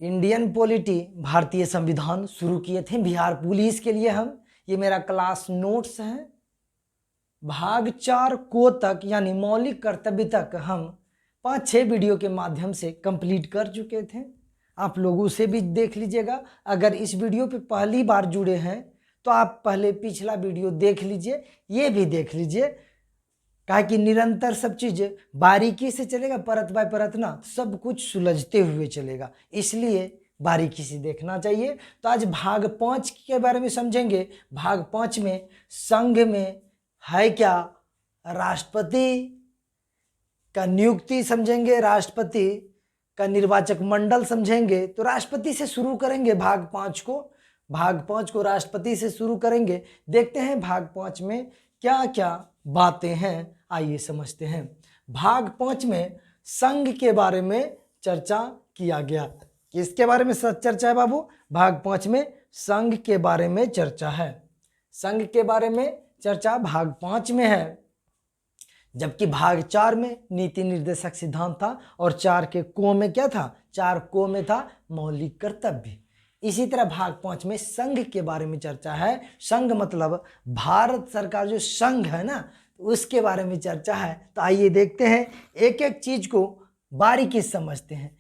Indian polity भारतीय संविधान शुरू किए थे बिहार पुलिस के लिए हम। ये मेरा क्लास नोट्स है। भाग 4 को तक यानी मौलिक कर्तव्य तक हम 5-6 वीडियो के माध्यम से कंप्लीट कर चुके थे। आप लोगों से भी देख लीजिएगा। अगर इस वीडियो पे पहली बार जुड़े हैं तो आप पहले पिछला वीडियो देख लीजिए, ये भी देख लीजिए। कहा कि निरंतर सब चीज़ बारीकी से चलेगा, परत बाय परत ना, सब कुछ सुलझते हुए चलेगा, इसलिए बारीकी से देखना चाहिए। तो आज भाग 5 के बारे में समझेंगे। भाग 5 में संघ में है क्या, राष्ट्रपति का नियुक्ति समझेंगे, राष्ट्रपति का निर्वाचक मंडल समझेंगे। तो राष्ट्रपति से शुरू करेंगे भाग 5 को। भाग 5 को राष्ट्रपति से शुरू करेंगे। देखते हैं भाग 5 में क्या क्या बातें हैं, आइए समझते हैं। भाग 5 में संघ के बारे में चर्चा किया गया। किसके बारे में चर्चा है बाबू? भाग 5 में संघ के बारे में चर्चा है। संघ के बारे में चर्चा भाग 5 में है, जबकि भाग 4 में नीति निर्देशक सिद्धांत था और 4 के को में क्या था? 4 को में था मौलिक कर्तव्य। इसी तरह भाग 5 में संघ के बारे में चर्चा है। संघ मतलब भारत सरकार जो संघ है ना, उसके बारे में चर्चा है। तो आइए देखते हैं, एक एक चीज को बारीकी से समझते हैं।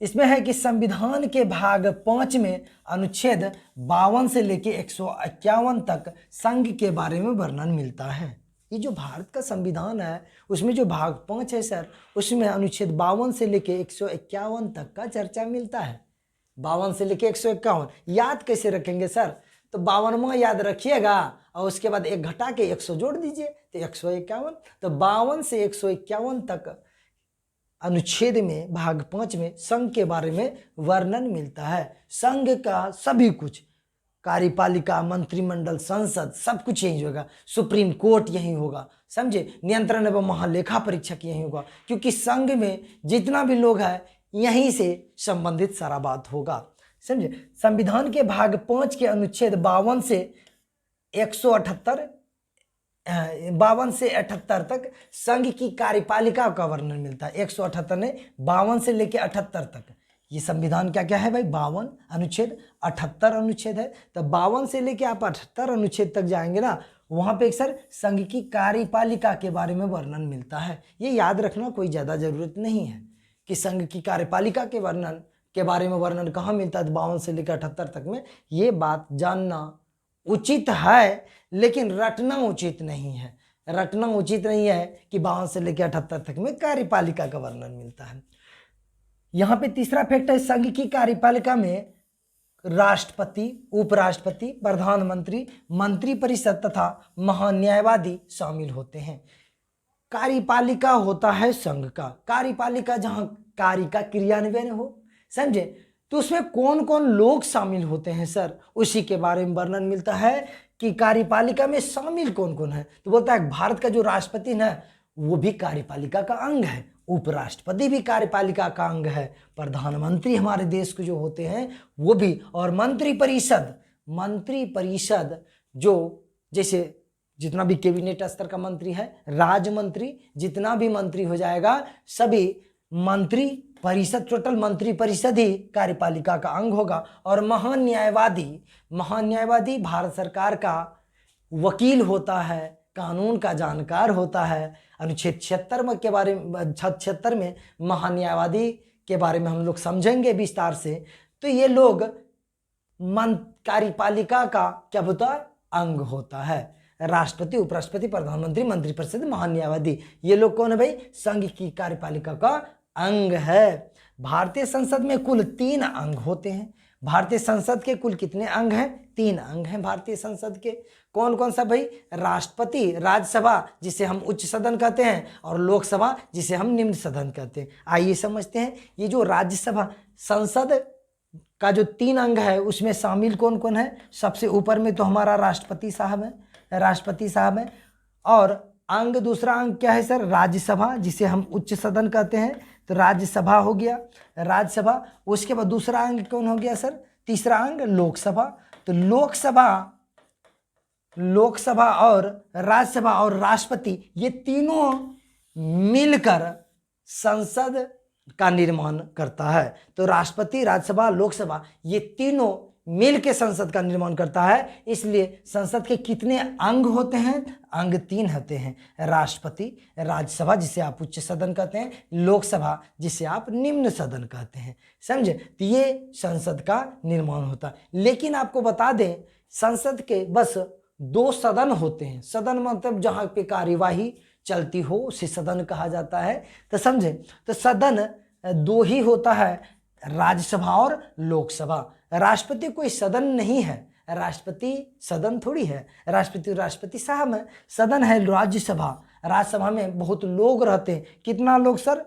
इसमें है कि संविधान के भाग 5 में अनुच्छेद 52 से लेके 151 तक संघ के बारे में वर्णन मिलता है। ये जो भारत का संविधान है उसमें जो भाग 5 है सर, उसमें अनुच्छेद 52 से लेके 151 तक का चर्चा मिलता है। 52 से लेके 151 याद कैसे रखेंगे सर? तो 52वां याद रखिएगा और उसके बाद 1 घटा के 100 जोड़ दीजिए तो 151। तो 52 से 151 तक अनुच्छेद में भाग 5 में संघ के बारे में वर्णन मिलता है। संघ का सभी कुछ, कार्यपालिका, मंत्रिमंडल, संसद, सब कुछ यही होगा। सुप्रीम कोर्ट यही होगा, समझे? नियंत्रण एवं महालेखा परीक्षक यही होगा, क्योंकि संघ में जितना भी लोग हैं यहीं से संबंधित सारा बात होगा, समझे? संविधान के भाग 5 के अनुच्छेद 52 से 78 तक संघ की कार्यपालिका का वर्णन मिलता है। 178 ने 52 से लेकर 78 तक, ये संविधान क्या क्या है भाई? 52 अनुच्छेद, 78 अनुच्छेद है। तो 52 से लेके आप 78 अनुच्छेद तक जाएंगे ना, वहां पे सर संघ की कार्यपालिका के बारे में वर्णन मिलता है। ये याद रखना कोई ज्यादा जरूरत नहीं है कि संघ की कार्यपालिका के बारे में वर्णन कहाँ मिलता है 52 से लेकर 78 तक में। ये बात जानना उचित है, लेकिन रटना उचित नहीं है। रटना उचित नहीं है कि 52 से लेकर 78 तक में कार्यपालिका का वर्णन मिलता है। यहाँ पे तीसरा फैक्ट है, संघ की कार्यपालिका में राष्ट्रपति, उपराष्ट्रपति, प्रधानमंत्री, मंत्रिपरिषद तथा महान्यायवादी शामिल होते हैं। कार्यपालिका होता है संघ का। कार्यपालिका जहां कार्य का क्रियान्वयन हो, समझे? तो उसमें कौन कौन लोग शामिल होते हैं सर, उसी के बारे में वर्णन मिलता है कि कार्यपालिका में शामिल कौन कौन है। तो बोलता है भारत का जो राष्ट्रपति है वो भी कार्यपालिका का अंग है, उपराष्ट्रपति भी कार्यपालिका का अंग है, प्रधानमंत्री हमारे देश के जो होते हैं वो भी, और मंत्रिपरिषद जो जैसे जितना भी कैबिनेट स्तर का मंत्री है, राज्य मंत्री, जितना भी मंत्री हो जाएगा सभी मंत्री परिषद, टोटल मंत्री परिषद ही कार्यपालिका का अंग होगा। और महान्यायवादी भारत सरकार का वकील होता है, कानून का जानकार होता है। अनुच्छेद 76 में महान्यायवादी के बारे में हम लोग समझेंगे विस्तार से। तो ये लोग कार्यपालिका का क्या होता है? अंग होता है। राष्ट्रपति, उपराष्ट्रपति, प्रधानमंत्री, मंत्रिपरिषद, महान्यायवादी, ये लोग कौन है भाई? संघ की कार्यपालिका का अंग है। भारतीय संसद में कुल 3 अंग होते हैं। भारतीय संसद के कुल कितने अंग हैं? 3 अंग हैं भारतीय संसद के। कौन कौन सा भाई? राष्ट्रपति, राज्यसभा जिसे हम उच्च सदन कहते हैं, और लोकसभा जिसे हम निम्न सदन कहते हैं। आइए समझते हैं, ये जो राज्यसभा संसद का जो 3 अंग है उसमें शामिल कौन कौन है? सबसे ऊपर में तो हमारा राष्ट्रपति साहब है। और अंग, दूसरा अंग क्या है सर? राज्यसभा जिसे हम उच्च सदन कहते हैं, तो राज्यसभा हो गया, राज्यसभा। उसके बाद दूसरा अंग कौन हो गया सर? तीसरा अंग लोकसभा। तो लोकसभा और राज्यसभा और राष्ट्रपति, ये तीनों मिलकर संसद का निर्माण करता है। तो राष्ट्रपति, राज्यसभा, लोकसभा ये तीनों मिल के संसद का निर्माण करता है। इसलिए संसद के कितने अंग होते हैं? अंग 3 होते हैं। राष्ट्रपति, राज्यसभा जिसे आप उच्च सदन कहते हैं, लोकसभा जिसे आप निम्न सदन कहते हैं। समझे? तो ये संसद का निर्माण होता है। लेकिन आपको बता दें, संसद के बस 2 सदन होते हैं। सदन मतलब जहां पे कार्यवाही चलती हो उसे सदन कहा जाता है। तो समझे? तो सदन 2 ही होता है, राज्यसभा और लोकसभा। राष्ट्रपति कोई सदन नहीं है, राष्ट्रपति सदन थोड़ी है। राष्ट्रपति साहब है, सदन है राज्यसभा। राज्यसभा में बहुत लोग रहते हैं। कितना लोग सर?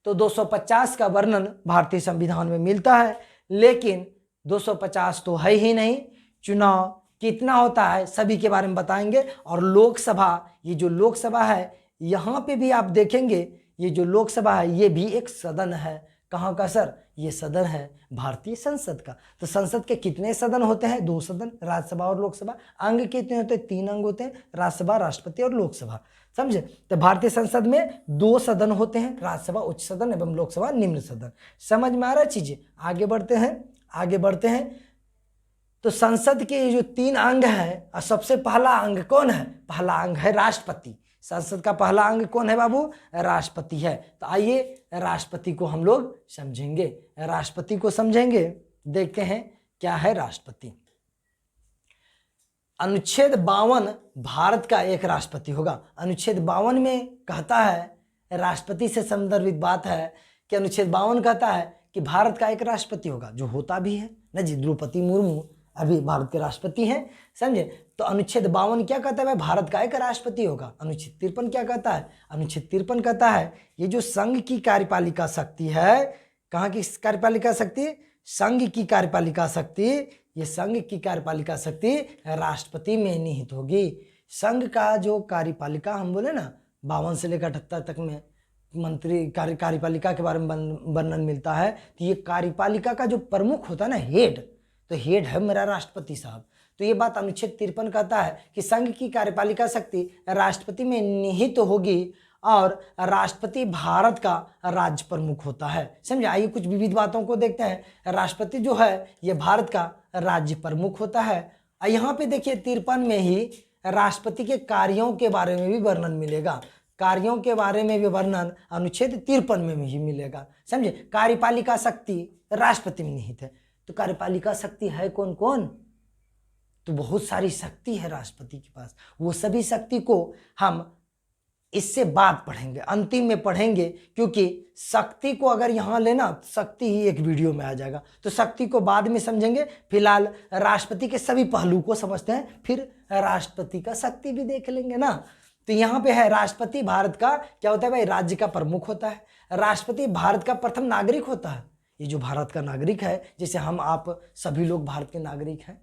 तो 250 का वर्णन भारतीय संविधान में मिलता है, लेकिन 250 तो है ही नहीं। चुनाव कितना होता है सभी के बारे में बताएंगे। और लोकसभा, ये जो लोकसभा है यहाँ पे भी आप देखेंगे, ये जो लोकसभा है ये भी एक सदन है। कहाँ का सर? ये सदन है भारतीय संसद का। तो संसद के कितने सदन होते हैं? 2 सदन, राज्यसभा और लोकसभा। अंग कितने होते हैं? 3 अंग होते हैं, राज्यसभा, राष्ट्रपति और लोकसभा। समझे? तो भारतीय संसद में 2 सदन होते हैं, राज्यसभा उच्च सदन एवं लोकसभा निम्न सदन। समझ में आ रहा है चीजें? आगे बढ़ते हैं। तो संसद के जो 3 अंग हैं, सबसे पहला अंग कौन है? पहला अंग है राष्ट्रपति। संसद का पहला अंग कौन है बाबू? राष्ट्रपति है। तो आइए राष्ट्रपति को हम लोग समझेंगे। राष्ट्रपति को समझेंगे, देखते हैं क्या है राष्ट्रपति। अनुच्छेद 52 भारत का एक राष्ट्रपति होगा। अनुच्छेद 52 में कहता है, राष्ट्रपति से संदर्भित बात है कि अनुच्छेद 52 कहता है कि भारत का एक राष्ट्रपति होगा, जो होता भी है ना जी। द्रौपदी मुर्मू अभी भारत के राष्ट्रपति हैं। समझे? तो अनुच्छेद 52 क्या कहता है? भारत का एक राष्ट्रपति होगा। अनुच्छेद 53 क्या कहता है? अनुच्छेद 53 कहता है ये जो संघ की कार्यपालिका शक्ति है, कहाँ की कार्यपालिका शक्ति? संघ की कार्यपालिका शक्ति। ये संघ की कार्यपालिका शक्ति राष्ट्रपति में निहित होगी। संघ का जो कार्यपालिका हम बोले ना, 52 से लेकर 78 तक में मंत्री कार्यपालिका के बारे में वर्णन मिलता है। तो ये कार्यपालिका का जो प्रमुख होता है ना, हेड, तो हेड है मेरा राष्ट्रपति साहब। तो ये बात अनुच्छेद 53 कहता है कि संघ की कार्यपालिका शक्ति राष्ट्रपति में निहित होगी और राष्ट्रपति भारत का राज्य प्रमुख होता है। समझे? आइए कुछ विविध बातों को देखते हैं। राष्ट्रपति जो है ये भारत का राज्य प्रमुख होता है। यहाँ पे देखिए 53 में ही राष्ट्रपति के कार्यों के बारे में भी वर्णन मिलेगा। कार्यों के बारे में भी वर्णन अनुच्छेद 53 में ही मिलेगा। समझे? कार्यपालिका शक्ति राष्ट्रपति में निहित है। तो कार्यपालिका शक्ति है कौन कौन? तो बहुत सारी शक्ति है राष्ट्रपति के पास। वो सभी शक्ति को हम इससे बाद पढ़ेंगे, अंतिम में पढ़ेंगे, क्योंकि शक्ति को अगर यहाँ लेना, शक्ति ही एक वीडियो में आ जाएगा। तो शक्ति को बाद में समझेंगे। फिलहाल राष्ट्रपति के सभी पहलू को समझते हैं, फिर राष्ट्रपति का शक्ति भी देख लेंगे ना। तो यहाँ पे है राष्ट्रपति भारत का क्या होता है भाई? राज्य का प्रमुख होता है। राष्ट्रपति भारत का प्रथम नागरिक होता है। ये जो भारत का नागरिक है, जैसे हम आप सभी लोग भारत के नागरिक हैं,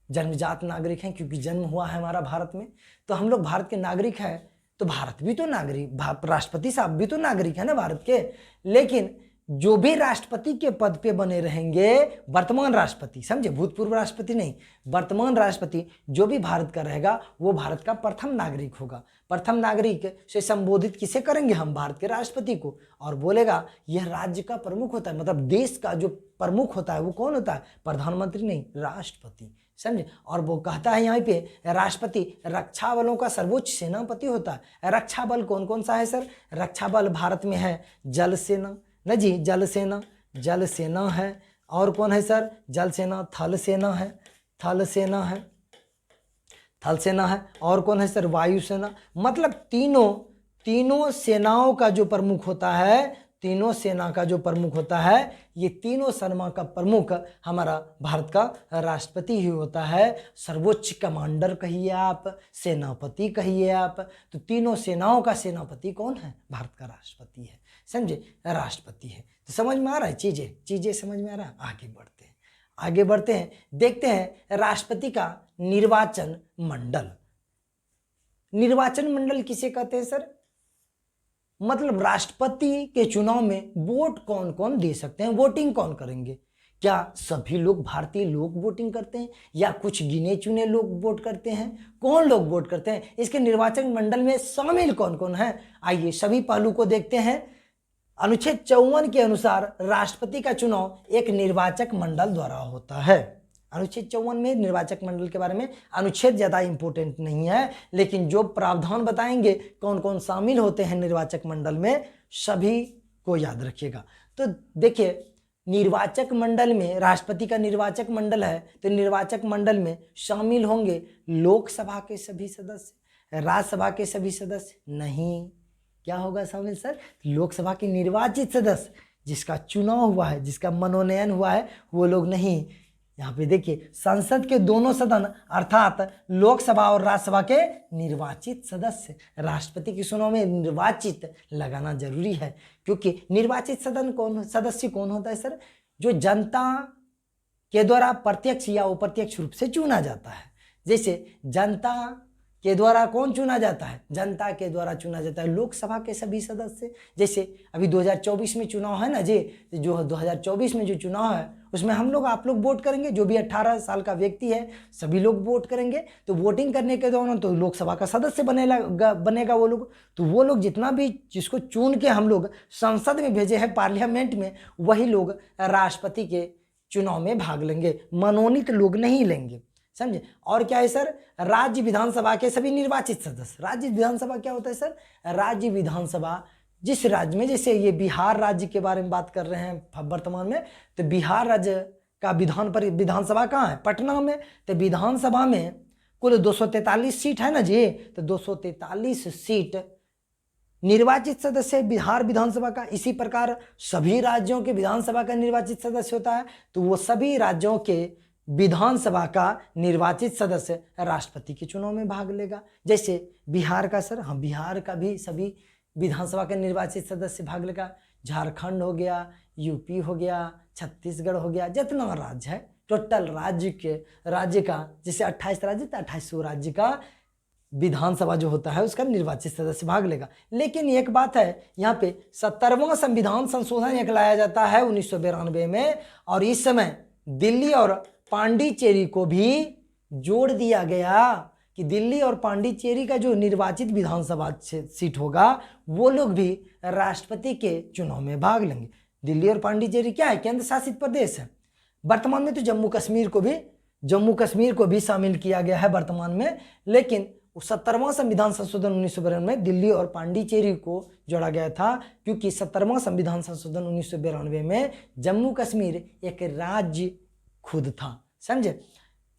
जन्मजात नागरिक हैं, क्योंकि जन्म हुआ है हमारा भारत में, तो हम लोग भारत के नागरिक हैं। तो भारत भी तो नागरिक, राष्ट्रपति साहब भी तो नागरिक है ना भारत के। लेकिन जो भी राष्ट्रपति के पद पे बने रहेंगे, वर्तमान राष्ट्रपति, समझे, भूतपूर्व राष्ट्रपति नहीं, वर्तमान राष्ट्रपति जो भी भारत का रहेगा वो भारत का प्रथम नागरिक होगा। प्रथम नागरिक से संबोधित किसे करेंगे हम? भारत के राष्ट्रपति को। और बोलेगा यह राज्य का प्रमुख होता है, मतलब देश का जो प्रमुख होता है वो कौन होता है? प्रधानमंत्री नहीं, राष्ट्रपति। समझे? और वो कहता है यहाँ पे राष्ट्रपति रक्षा बलों का सर्वोच्च सेनापति होता है। रक्षा बल कौन कौन सा है सर? रक्षा बल भारत में है जल सेना ना जी, जल सेना है। और कौन है सर? जल सेना। थल सेना है। और कौन है सर? वायु सेना। मतलब तीनों सेनाओं का जो प्रमुख होता है, तीनों सेना का जो प्रमुख होता है, ये तीनों सेना का प्रमुख हमारा भारत का राष्ट्रपति ही होता है। सर्वोच्च कमांडर कहिए आप, सेनापति कहिए आप, तो तीनों सेनाओं का सेनापति कौन है? भारत का राष्ट्रपति है। समझे? राष्ट्रपति है। तो समझ में आ रहा है चीजें समझ में आ रहा है। आगे बढ़ते हैं, देखते हैं राष्ट्रपति का निर्वाचन मंडल। निर्वाचन मंडल किसे कहते हैं सर? मतलब राष्ट्रपति के चुनाव में वोट कौन कौन दे सकते हैं, वोटिंग कौन करेंगे? क्या सभी लोग, भारतीय लोग वोटिंग करते हैं या कुछ गिने चुने लोग वोट करते हैं? कौन लोग वोट करते हैं? इसके निर्वाचन मंडल में शामिल कौन कौन है? आइए सभी पहलू को देखते हैं। अनुच्छेद 54 के अनुसार राष्ट्रपति का चुनाव एक निर्वाचक मंडल द्वारा होता है। अनुच्छेद 54 में निर्वाचक मंडल के बारे में अनुच्छेद ज़्यादा इंपॉर्टेंट नहीं है, लेकिन जो प्रावधान बताएंगे कौन कौन शामिल होते हैं निर्वाचक मंडल में, सभी को याद रखिएगा। तो देखिए, निर्वाचक मंडल में, राष्ट्रपति का निर्वाचक मंडल है तो निर्वाचक मंडल में शामिल होंगे लोकसभा के सभी सदस्य, राज्यसभा के सभी सदस्य नहीं। क्या होगा शामिल सर? लोकसभा के निर्वाचित सदस्य, जिसका चुनाव हुआ है, जिसका मनोनयन हुआ है, वो लोग नहीं। यहाँ पे देखिए, संसद के दोनों सदन अर्थात लोकसभा और राज्यसभा के निर्वाचित सदस्य, राष्ट्रपति के चुनाव में निर्वाचित लगाना जरूरी है, क्योंकि निर्वाचित सदस्य कौन होता है सर? जो जनता के द्वारा प्रत्यक्ष या अप्रत्यक्ष रूप से चुना जाता है। जैसे जनता के द्वारा कौन चुना जाता है? जनता के द्वारा चुना जाता है लोकसभा के सभी सदस्य। जैसे अभी 2024 में चुनाव है ना जी, जो 2024 में जो चुनाव है उसमें हम लोग, आप लोग वोट करेंगे, जो भी 18 साल का व्यक्ति है सभी लोग वोट करेंगे। तो वोटिंग करने के दौरान तो लोकसभा का सदस्य बनेगा वो लोग। तो वो लोग जितना भी जिसको चुन के हम लोग संसद में भेजे हैं, पार्लियामेंट में, वही लोग राष्ट्रपति के चुनाव में भाग लेंगे, मनोनीत लोग नहीं लेंगे, समझे। और क्या है सर? राज्य विधानसभा के सभी निर्वाचित सदस्य। राज्य विधानसभा क्या होता है सर? राज्य विधानसभा जिस राज्य में, जैसे ये बिहार राज्य के बारे में बात कर रहे हैं वर्तमान में, तो बिहार राज्य का विधानसभा कहाँ है? पटना में। तो विधानसभा में कुल 243 सीट है ना जी, तो 243 सीट निर्वाचित सदस्य बिहार विधानसभा का। इसी प्रकार सभी राज्यों के विधानसभा का निर्वाचित सदस्य होता है, तो वो सभी राज्यों के विधानसभा का निर्वाचित सदस्य राष्ट्रपति के चुनाव में भाग लेगा। जैसे बिहार का सर, हाँ, बिहार का भी सभी विधानसभा के निर्वाचित सदस्य भाग लेगा। झारखंड हो गया, यूपी हो गया, छत्तीसगढ़ हो गया, जितना राज्य है टोटल राज्य का, जैसे 28 राज्य, तो 28 राज्य का विधानसभा जो होता है उसका निर्वाचित सदस्य भाग लेगा। लेकिन एक बात है, यहाँ पे 70वां संविधान संशोधन एक लाया जाता है 1992 में, और इस समय दिल्ली और पांडिचेरी को भी जोड़ दिया गया कि दिल्ली और पांडिचेरी का जो निर्वाचित विधानसभा सीट होगा वो लोग भी राष्ट्रपति के चुनाव में भाग लेंगे। दिल्ली और पांडिचेरी क्या है? केंद्र शासित प्रदेश है। वर्तमान में तो जम्मू कश्मीर को भी शामिल किया गया है वर्तमान में, लेकिन 70वां संविधान संशोधन 1992 में दिल्ली और पांडिचेरी को जोड़ा गया था, क्योंकि 70वां संविधान संशोधन 1992 में जम्मू कश्मीर एक राज्य खुद था, समझे।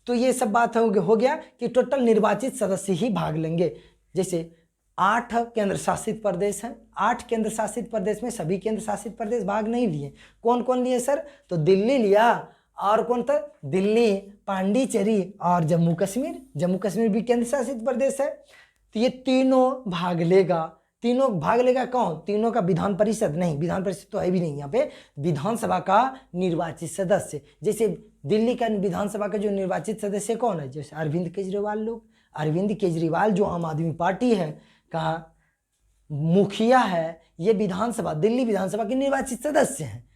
तो ये सब बात हो गया कि टोटल निर्वाचित सदस्य ही भाग लेंगे। जैसे 8 केंद्र शासित प्रदेश हैं, 8 केंद्र शासित प्रदेश में सभी केंद्र शासित प्रदेश भाग नहीं लिए। कौन कौन लिए सर? तो दिल्ली लिया, और कौन था? दिल्ली, पांडिचेरी और जम्मू कश्मीर भी केंद्र शासित प्रदेश है। तो ये तीनों भाग लेगा कौन? तीनों का विधान परिषद नहीं, विधान परिषद तो है भी नहीं यहाँ पे, विधानसभा का निर्वाचित सदस्य। जैसे दिल्ली का विधानसभा का जो निर्वाचित सदस्य कौन है? जैसे अरविंद केजरीवाल जो आम आदमी पार्टी है का मुखिया है, ये दिल्ली विधानसभा के निर्वाचित सदस्य हैं।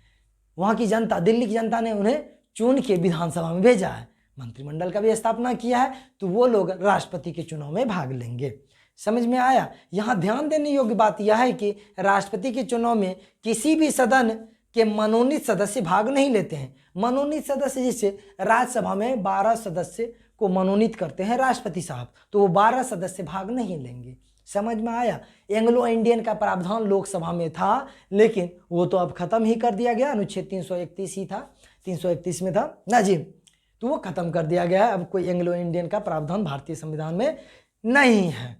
वहाँ की जनता, दिल्ली की जनता ने उन्हें चुन के विधानसभा में भेजा है, मंत्रिमंडल का भी स्थापना किया है, तो वो लोग राष्ट्रपति के चुनाव में भाग लेंगे। समझ में आया? यहाँ ध्यान देने योग्य बात यह है कि राष्ट्रपति के चुनाव में किसी भी सदन के मनोनीत सदस्य भाग नहीं लेते हैं। मनोनीत सदस्य, जैसे राज्यसभा में 12 सदस्य को मनोनीत करते हैं राष्ट्रपति साहब, तो वो 12 सदस्य भाग नहीं लेंगे। समझ में आया? एंग्लो इंडियन का प्रावधान लोकसभा में था, लेकिन वो तो अब खत्म ही कर दिया गया। अनुच्छेद 331 ही था, 331 में था ना जी, तो वो खत्म कर दिया गया है। अब कोई एंग्लो इंडियन का प्रावधान भारतीय संविधान में नहीं है,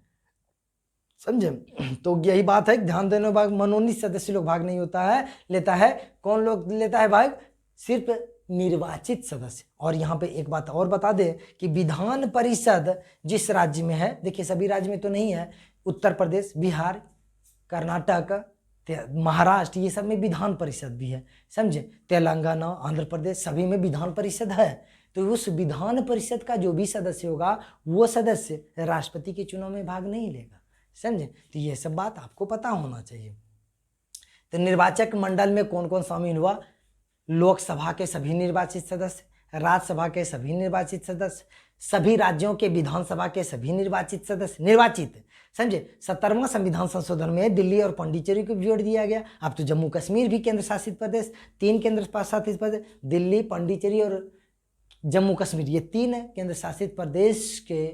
समझे। तो यही बात है, ध्यान देने भाग मनोनीत सदस्य लोग भाग नहीं लेता है। कौन लोग लेता है भाग? सिर्फ निर्वाचित सदस्य। और यहाँ पे एक बात और बता दे कि विधान परिषद जिस राज्य में है, देखिए सभी राज्य में तो नहीं है, उत्तर प्रदेश, बिहार, कर्नाटक, महाराष्ट्र, ये सब में विधान परिषद भी है, समझे। तेलंगाना, आंध्र प्रदेश, सभी में विधान परिषद है। तो उस विधान परिषद का जो भी सदस्य होगा वो सदस्य राष्ट्रपति के चुनाव में भाग नहीं लेगा, समझे। तो ये सब बात आपको पता होना चाहिए। तो निर्वाचक मंडल में कौन कौन शामिल हुआ? लोकसभा के सभी निर्वाचित सदस्य, राज्यसभा के सभी निर्वाचित सदस्य, सभी राज्यों के विधानसभा के सभी निर्वाचित सदस्य निर्वाचित, समझे। 70वां संविधान संशोधन में दिल्ली और पांडिचेरी को भी जोड़ दिया गया। अब तो जम्मू कश्मीर भी केंद्र शासित प्रदेश, 3 केंद्र शासित प्रदेश, दिल्ली, पांडिचेरी और जम्मू कश्मीर, ये 3 केंद्र शासित प्रदेश के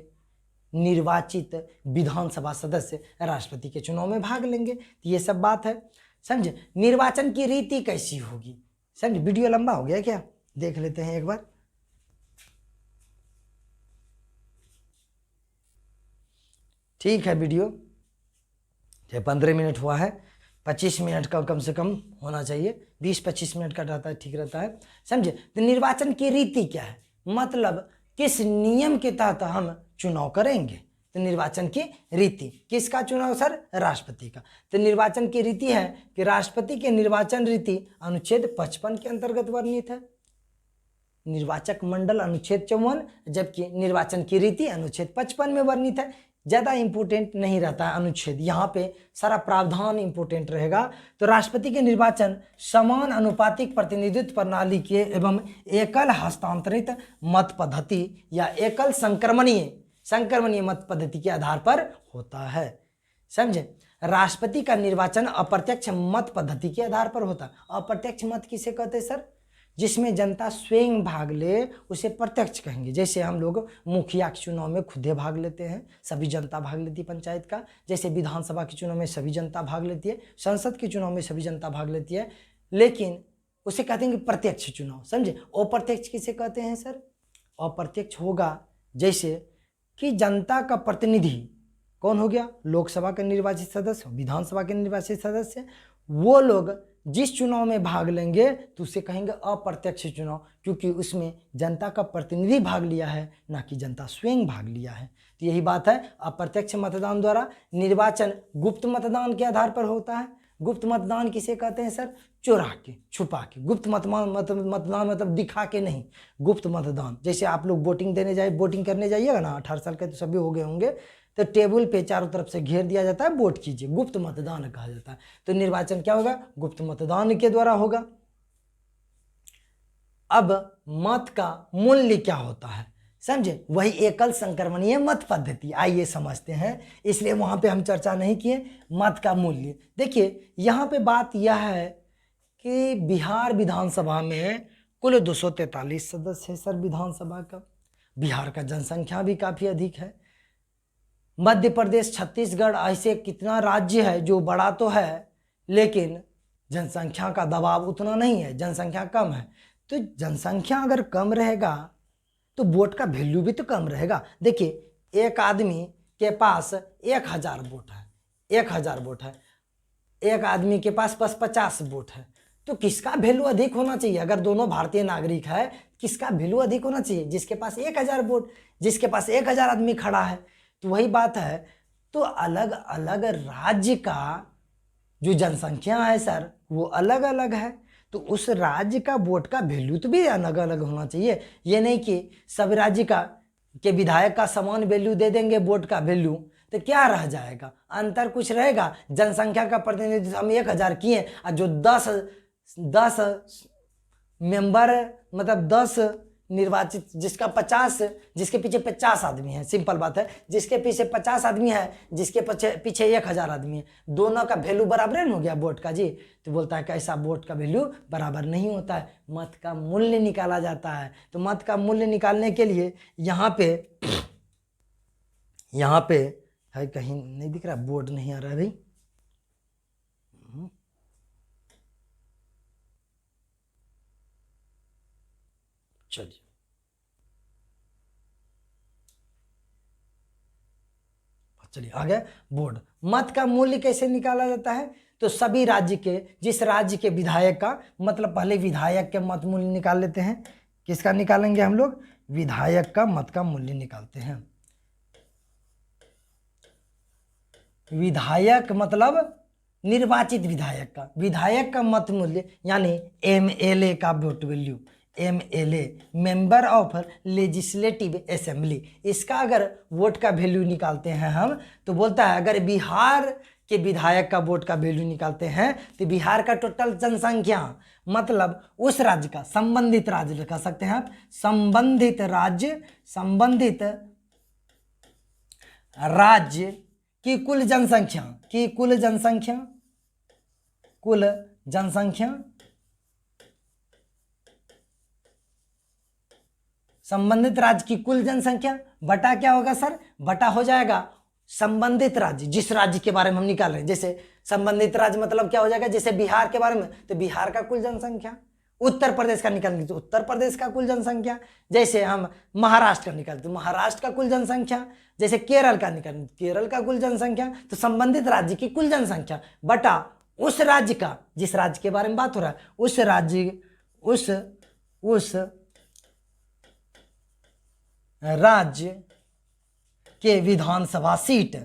निर्वाचित विधानसभा सदस्य राष्ट्रपति के चुनाव में भाग लेंगे। तो ये सब बात है, समझे। निर्वाचन की रीति कैसी होगी, समझे। वीडियो लंबा हो गया क्या, देख लेते हैं एक बार। ठीक है, वीडियो 15 मिनट हुआ है, 25 मिनट का कम से कम होना चाहिए, 20-25 मिनट का रहता है, ठीक रहता है, समझे। तो निर्वाचन की रीति क्या है, मतलब किस नियम के तहत हम चुनाव करेंगे। तो निर्वाचन की रीति, किसका चुनाव सर, राष्ट्रपति का। तो निर्वाचन की रीति है कि राष्ट्रपति के निर्वाचन रीति अनुच्छेद 55 के अंतर्गत वर्णित है, निर्वाचक मंडल अनुच्छेद 54, जबकि निर्वाचन की रीति अनुच्छेद 55 में वर्णित है। ज़्यादा इंपोर्टेंट नहीं रहता है अनुच्छेद, यहाँ पे सारा प्रावधान इंपोर्टेंट रहेगा। तो राष्ट्रपति के निर्वाचन समान अनुपातिक प्रतिनिधित्व प्रणाली के एवं एकल हस्तांतरित मत पद्धति या एकल संक्रमणीय मत पद्धति के आधार पर होता है, समझे। राष्ट्रपति का निर्वाचन अप्रत्यक्ष मत पद्धति के आधार पर होता है। अप्रत्यक्ष मत किसे कहते हैं सर, जिसमें जनता स्वयं भाग ले उसे प्रत्यक्ष कहेंगे। जैसे हम लोग मुखिया के चुनाव में खुदे भाग लेते हैं, सभी जनता भाग लेती है पंचायत का। जैसे विधानसभा के चुनाव में सभी जनता भाग लेती है, संसद के चुनाव में सभी जनता भाग लेती है, लेकिन उसे कहते हैं कि प्रत्यक्ष चुनाव, समझे। अप्रत्यक्ष किसे कहते हैं सर, अप्रत्यक्ष होगा जैसे कि जनता का प्रतिनिधि कौन हो गया, लोकसभा के निर्वाचित सदस्य, विधानसभा के निर्वाचित सदस्य, वो लोग जिस चुनाव में भाग लेंगे तो उसे कहेंगे अप्रत्यक्ष चुनाव, क्योंकि उसमें जनता का प्रतिनिधि भाग लिया है, ना कि जनता स्वयं भाग लिया है। तो यही बात है, अप्रत्यक्ष मतदान द्वारा निर्वाचन गुप्त मतदान के आधार पर होता है। गुप्त मतदान किसे कहते हैं सर, चुरा के, छुपा के। गुप्त मतदान मतलब दिखा के नहीं, गुप्त मतदान। जैसे आप लोग वोटिंग करने जाइएगा ना, 18 साल के तो सभी हो गए होंगे, तो टेबल पे चारों तरफ से घेर दिया जाता है, वोट कीजिए, गुप्त मतदान कहा जाता है। तो निर्वाचन क्या होगा, गुप्त मतदान के द्वारा होगा। अब मत का मूल्य क्या होता है, समझे, वही एकल संक्रमणीय मत पद्धति, आइए समझते हैं। इसलिए वहां पे हम चर्चा नहीं किए मत का मूल्य। देखिए यहाँ पे बात यह है कि बिहार विधानसभा में कुल 243 सदस्य है सर विधानसभा का। बिहार का जनसंख्या भी काफी अधिक है। मध्य प्रदेश, छत्तीसगढ़, ऐसे कितना राज्य है जो बड़ा तो है, लेकिन जनसंख्या का दबाव उतना नहीं है, जनसंख्या कम है। तो जनसंख्या अगर कम रहेगा तो वोट का वैल्यू भी तो कम रहेगा। देखिए, एक आदमी के पास 1000 वोट है, 1000 वोट है, एक आदमी के पास बस 50 वोट है, तो किसका वैल्यू अधिक होना चाहिए। अगर दोनों भारतीय नागरिक है, किसका वैल्यू अधिक होना चाहिए, जिसके पास 1000 वोट, जिसके पास 1000 आदमी खड़ा है। तो वही बात है, तो अलग अलग राज्य का जो जनसंख्या है सर वो अलग अलग है, तो उस राज्य का वोट का वैल्यू तो भी अलग अलग होना चाहिए। ये नहीं कि सब राज्य के विधायक का समान वैल्यू दे देंगे वोट का वैल्यू, तो क्या रह जाएगा, अंतर कुछ रहेगा। जनसंख्या का प्रतिनिधित्व हम 1000 किए और जो 10 मेंबर मतलब 10 निर्वाचित, जिसका 50, जिसके पीछे 50 आदमी है, सिंपल बात है, जिसके पीछे 50 आदमी है, जिसके पीछे 1000 आदमी है, दोनों का वैल्यू बराबर नहीं हो गया वोट का जी। तो बोलता है कि ऐसा वोट का वैल्यू बराबर नहीं होता है, मत का मूल्य निकाला जाता है। तो मत का मूल्य निकालने के लिए यहाँ पे है, कहीं नहीं दिख रहा, बोर्ड नहीं आ रहा है भाई, चलिए आ गया बोर्ड। मत का मूल्य कैसे निकाला जाता है, तो सभी राज्य के, जिस राज्य के विधायक का, मतलब पहले विधायक के मत मूल्य निकाल लेते हैं। किसका निकालेंगे हम लोग, विधायक का मत का मूल्य निकालते हैं। विधायक मतलब निर्वाचित विधायक का मत मूल्य, यानी MLA का vote value, MLA member of legislative assembly, इसका अगर वोट का वैल्यू निकालते हैं हम, तो बोलता है अगर बिहार के विधायक का वोट का वैल्यू निकालते हैं तो बिहार का टोटल जनसंख्या मतलब उस राज्य का, संबंधित राज्य कह सकते हैं आप, संबंधित राज्य की कुल जनसंख्या संबंधित राज्य की कुल जनसंख्या बटा क्या होगा सर, बटा हो जाएगा संबंधित राज्य, जिस राज्य के बारे में हम निकाल रहे हैं। जैसे संबंधित राज्य मतलब क्या हो जाएगा, जैसे बिहार के बारे में तो बिहार का कुल जनसंख्या, उत्तर प्रदेश का निकालेंगे तो उत्तर प्रदेश का कुल जनसंख्या, जैसे हम महाराष्ट्र का निकालते तो महाराष्ट्र का कुल जनसंख्या, जैसे केरल का निकालेंगे केरल का कुल जनसंख्या। तो संबंधित राज्य की कुल जनसंख्या बटा उस राज्य का, जिस राज्य के बारे में बात हो रहा है, उस राज्य के विधानसभा सीट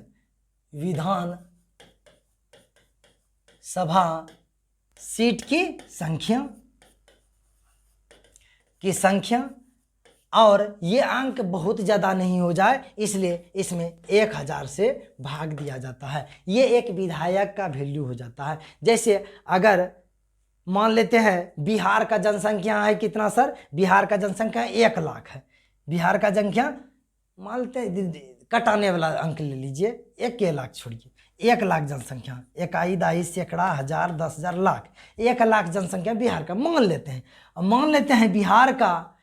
की संख्या और ये अंक बहुत ज़्यादा नहीं हो जाए इसलिए इसमें 1000 से भाग दिया जाता है। ये एक विधायक का वैल्यू हो जाता है। जैसे अगर मान लेते हैं बिहार का जनसंख्या है कितना सर, बिहार का जनसंख्या 1 लाख है। बिहार का जनसंख्या मान लेते कटाने वाला अंक ले लीजिए, 1 लाख छोड़िए, 1 लाख जनसंख्या, इकाई, दहाई, सैकड़ा, हजार, 10,000, लाख, 1 लाख जनसंख्या बिहार का मान लेते हैं। और मान लेते हैं बिहार का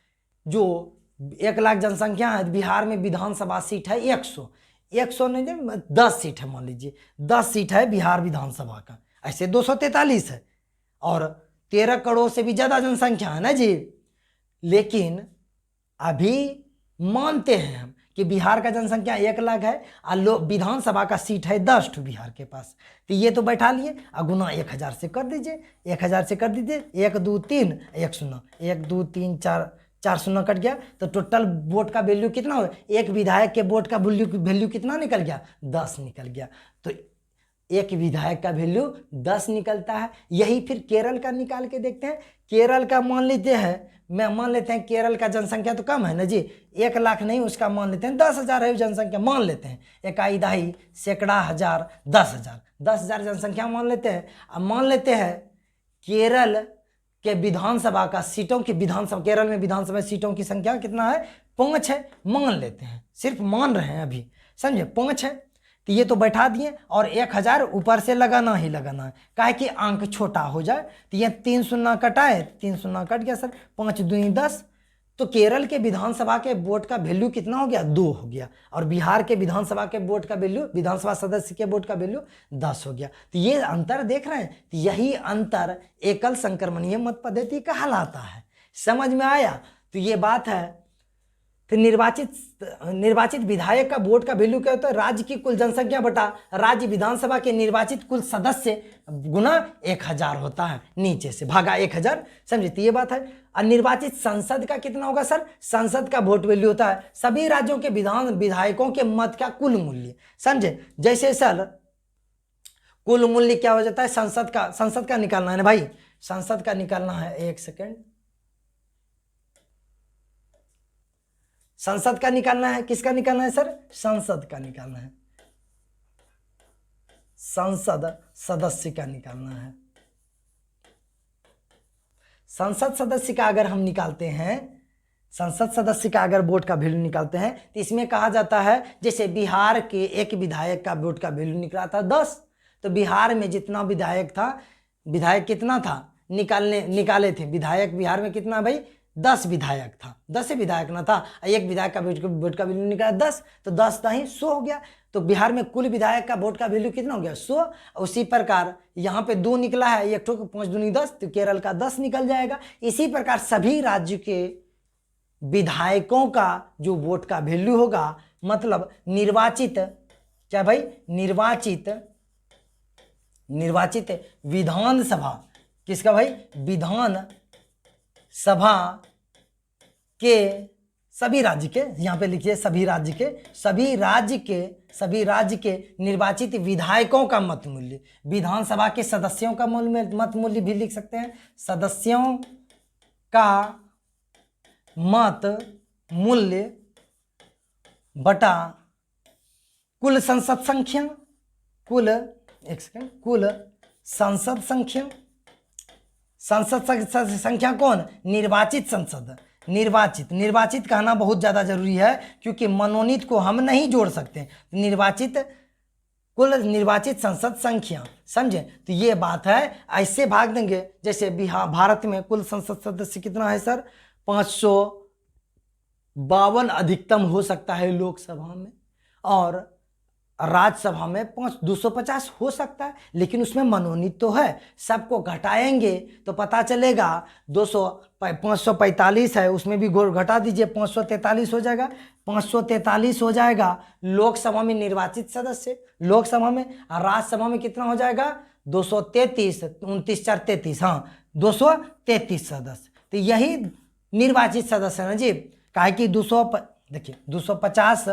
जो 1 लाख जनसंख्या है, बिहार में विधानसभा सीट है 100 नहीं 10 सीट है, मान लीजिए 10 सीट है बिहार विधानसभा का, ऐसे 243 है और 13 करोड़ से भी ज़्यादा जनसंख्या है ना जी। लेकिन अभी मानते हैं हम कि बिहार का जनसंख्या 1 लाख है और विधानसभा का सीट है 10 ठो बिहार के पास, तो ये तो बैठा लिए और गुना 1000 से कर दीजिए, 1000 से कर दीजिए, 1 2 3 1 0, 1 2 3 4 शून्य कट गया, तो टोटल वोट का वैल्यू कितना हो, एक विधायक के वोट का वैल्यू कितना निकल गया, 10 निकल गया। तो एक विधायक का वैल्यू 10 निकलता है। यही फिर केरल का निकाल के देखते हैं। केरल का मान लेते हैं केरल का जनसंख्या तो कम है ना जी, 1 लाख नहीं, उसका मान लेते हैं 10,000 है जनसंख्या, मान लेते हैं इकाई, दहाई, सैकड़ा, हजार, 10,000 जनसंख्या मान लेते हैं। अब मान लेते हैं केरल के विधानसभा का केरल में विधानसभा सीटों की संख्या कितना है, 5 है, मान लेते हैं, सिर्फ मान रहे हैं अभी, समझे, 5 है। तो ये तो बैठा दिए और 1000 ऊपर से लगाना है, काहे कि अंक छोटा हो जाए। तो ये 3 शून्य कटाए, 3 शून्य कट गया सर, 5 दूनी 10। तो केरल के विधानसभा के वोट का वैल्यू कितना हो गया, 2 हो गया, और बिहार के विधानसभा के वोट का वैल्यू, विधानसभा सदस्य के वोट का वैल्यू 10 हो गया। तो ये अंतर देख रहे हैं, तो यही अंतर एकल संक्रमणीय मत पद्धति कहलाता है। समझ में आया? तो ये बात है। फिर निर्वाचित विधायक का वोट का वैल्यू क्या होता है, राज्य की कुल जनसंख्या बटा राज्य विधानसभा के निर्वाचित कुल सदस्य गुना 1000 होता है, नीचे से भागा 1000, समझे। तो ये बात है। और निर्वाचित संसद का कितना होगा सर, संसद का वोट वैल्यू होता है सभी राज्यों के विधायकों के मत का कुल मूल्य, समझे। जैसे सर कुल मूल्य क्या हो जाता है, संसद का निकालना है ना भाई, संसद का निकालना है, एक सेकेंड, संसद का निकालना है। किसका निकालना है सर, संसद का निकालना है, संसद सदस्य का निकालना है। संसद सदस्य का अगर हम निकालते हैं, संसद सदस्य का अगर वोट का वैल्यू निकालते हैं तो इसमें कहा जाता है, जैसे बिहार के एक विधायक का वोट का वैल्यू निकला था 10, तो बिहार में जितना विधायक था, विधायक कितना था, निकाले थे विधायक बिहार में कितना भाई, 10 विधायक था, 10 विधायक ना था, एक विधायक का वोट का वैल्यू निकला 10, तो 10 नहीं 100 हो गया। तो बिहार में कुल विधायक का वोट का वैल्यू कितना हो गया, 100। उसी प्रकार यहाँ पे 2 निकला है, एक ठो 5 दूनी 10, तो केरल का 10 निकल जाएगा। इसी प्रकार सभी राज्य के विधायकों का जो वोट का वैल्यू होगा, मतलब निर्वाचित क्या भाई, निर्वाचित विधानसभा, किसका भाई, विधान सभा के सभी राज्य के, यहाँ पे लिखिए सभी राज्य के निर्वाचित विधायकों का मत मूल्य, विधानसभा के सदस्यों का मत मूल्य भी लिख सकते हैं, सदस्यों का मत मूल्य बटा कुल संसद संख्या, कुल संसद संख्या, संसद संख्या कौन? निर्वाचित संसद। निर्वाचित कहना बहुत ज़्यादा जरूरी है, क्योंकि मनोनीत को हम नहीं जोड़ सकते। कुल निर्वाचित संसद संख्या, समझे? तो ये बात है, ऐसे भाग देंगे। जैसे बिहार, भारत में कुल संसद सदस्य कितना है सर? 552 अधिकतम हो सकता है लोकसभा में, और राज्यसभा में 250 हो सकता है, लेकिन उसमें मनोनीत तो है। सबको घटाएंगे तो पता चलेगा 545 है, उसमें भी घटा दीजिए, 543 हो जाएगा। 543 हो जाएगा लोकसभा में निर्वाचित सदस्य, लोकसभा में। और राज्यसभा में कितना हो जाएगा? 233, 29 4 33, हाँ 233 सदस्य। तो यही निर्वाचित सदस्य है ना जी। काहे कि 250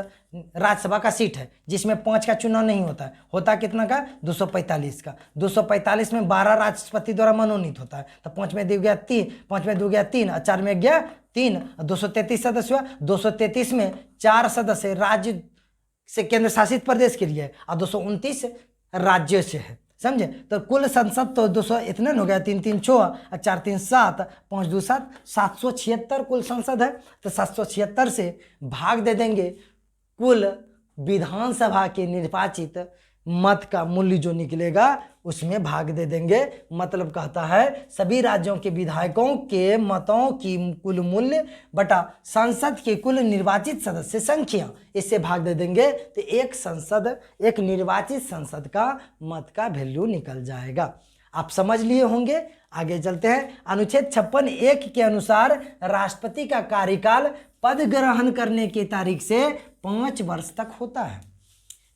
राज्यसभा का सीट है, जिसमें 5 का चुनाव नहीं होता है। होता कितना का? 245 का। 245 में 12 राष्ट्रपति द्वारा मनोनीत होता है, तो 5 में 2 गया 3, 5 में 2 गया 3, और 4 में गया 3, 233 सदस्य हुआ। 233 में 4 सदस्य राज्य से केंद्र शासित प्रदेश के लिए, और 229 राज्यों से है, समझे? तो कुल संसद तो 200 इतने हो गया, 3 3 6 और 4 3 7, 5 2 7, 776 कुल संसद है। तो 776 से भाग दे देंगे कुल विधानसभा के निर्वाचित मत का मूल्य जो निकलेगा, उसमें भाग दे देंगे। मतलब कहता है सभी राज्यों के विधायकों के मतों की कुल मूल्य बटा संसद के कुल निर्वाचित सदस्य संख्या, इससे भाग दे देंगे। तो एक निर्वाचित संसद का मत का वैल्यू निकल जाएगा। आप समझ लिए होंगे। आगे चलते हैं। अनुच्छेद 56(1) के अनुसार राष्ट्रपति का कार्यकाल पद ग्रहण करने की तारीख से 5 वर्ष तक होता है।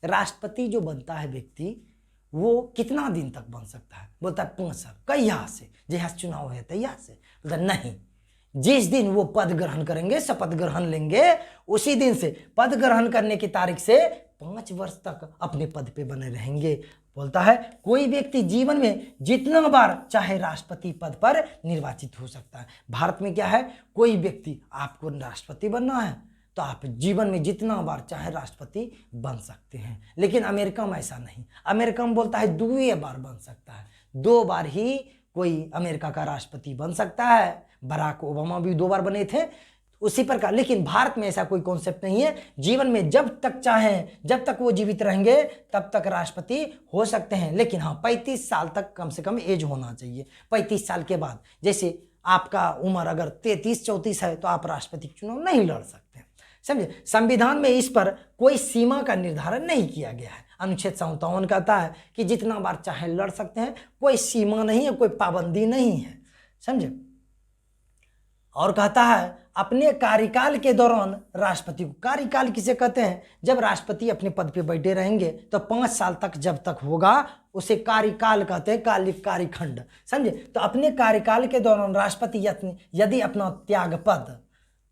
राष्ट्रपति जो बनता है व्यक्ति, वो कितना दिन तक बन सकता है? बोलता है 5 साल। कहिया से? जहाँ चुनाव है तैयार से? बोलता नहीं, जिस दिन वो पद ग्रहण करेंगे, शपथ ग्रहण लेंगे, उसी दिन से, पद ग्रहण करने की तारीख से 5 वर्ष तक अपने पद पे बने रहेंगे। बोलता है कोई व्यक्ति जीवन में जितना बार चाहे राष्ट्रपति पद पर निर्वाचित हो सकता है। भारत में क्या है? कोई व्यक्ति, आपको राष्ट्रपति बनना है तो आप जीवन में जितना बार चाहे राष्ट्रपति बन सकते हैं। लेकिन अमेरिका में ऐसा नहीं। अमेरिका में बोलता है 2 बार बन सकता है, 2 बार ही कोई अमेरिका का राष्ट्रपति बन सकता है। बराक ओबामा भी 2 बार बने थे, उसी प्रकार। लेकिन भारत में ऐसा कोई कॉन्सेप्ट नहीं है। जीवन में जब तक चाहें, जब तक वो जीवित रहेंगे, तब तक राष्ट्रपति हो सकते हैं। लेकिन हाँ, 35 साल तक कम से कम एज होना चाहिए। 35 साल के बाद, जैसे आपका उम्र अगर 33-34 है, तो आप राष्ट्रपति चुनाव नहीं लड़ सकते, समझे? संविधान में इस पर कोई सीमा का निर्धारण नहीं किया गया है। अनुच्छेद 57 कहता है कि जितना बार चाहे लड़ सकते हैं, कोई सीमा नहीं है, कोई पाबंदी नहीं है, समझे? और कहता है अपने कार्यकाल के दौरान राष्ट्रपति को, कार्यकाल किसे कहते हैं? जब राष्ट्रपति अपने पद पे बैठे रहेंगे तो 5 साल तक जब तक होगा, उसे कार्यकाल कहते हैं, कार्यखंड, समझे? तो अपने कार्यकाल के दौरान राष्ट्रपति यदि अपना त्याग पद,